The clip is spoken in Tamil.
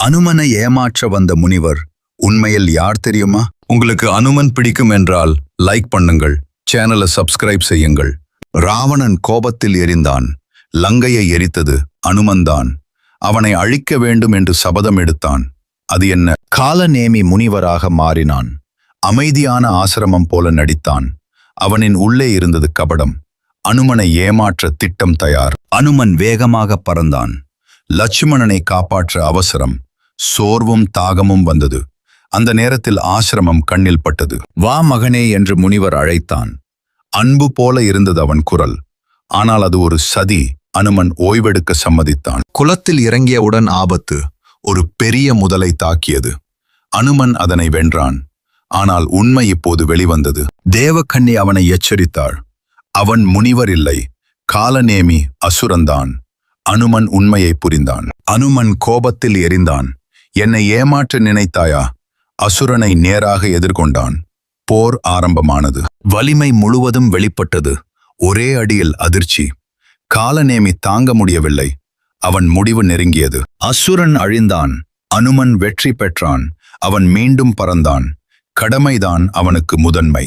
அனுமனை ஏமாற்ற வந்த முனிவர் உண்மையில் யார் தெரியுமா? உங்களுக்கு அனுமன் பிடிக்கும் என்றால் லைக் பண்ணுங்கள், சேனலை சப்ஸ்கிரைப் செய்யுங்கள். ராவணன் கோபத்தில் எரிந்தான். லங்கையை எரித்தது அனுமன்தான். அவனை அழிக்க வேண்டும் என்று சபதம் எடுத்தான். அது என்ன? காலநேமி முனிவராக மாறினான். அமைதியான ஆசிரமம் போல நடித்தான். அவனின் உள்ளே இருந்தது கபடம். அனுமனை ஏமாற்ற திட்டம் தயார். அனுமன் வேகமாக பறந்தான். லட்சுமணனை காப்பாற்ற அவசரம். சோர்வும் தாகமும் வந்தது. அந்த நேரத்தில் ஆசிரமம் கண்ணில் பட்டது. வா மகனே என்று முனிவர் அழைத்தான். அன்பு போல இருந்தது அவன் குரல். ஆனால் அது ஒரு சதி. அனுமன் ஓய்வெடுக்க சம்மதித்தான். குளத்தில் இறங்கியவுடன் ஆபத்து. ஒரு பெரிய முதலை தாக்கியது. அனுமன் அதனை வென்றான். ஆனால் உண்மை இப்போது வெளிவந்தது. தேவக்கண்ணி அவனை எச்சரித்தாள். அவன் முனிவர் இல்லை, காலநேமி அசுரந்தான். அனுமன் உண்மையை புரிந்தான். அனுமன் கோபத்தில் எரிந்தான். என்னை ஏமாற்ற நினைத்தாயா? அசுரனை நேராக எதிர்கொண்டான். போர் ஆரம்பமானது. வலிமை முழுவதும் வெளிப்பட்டது. ஒரே அடியில் அதிர்ச்சி. காலநேமி தாங்க முடியவில்லை. அவன் முடிவு நெருங்கியது. அசுரன் அழிந்தான். அனுமன் வெற்றி பெற்றான். அவன் மீண்டும் பறந்தான். கடமைதான் அவனுக்கு முதன்மை.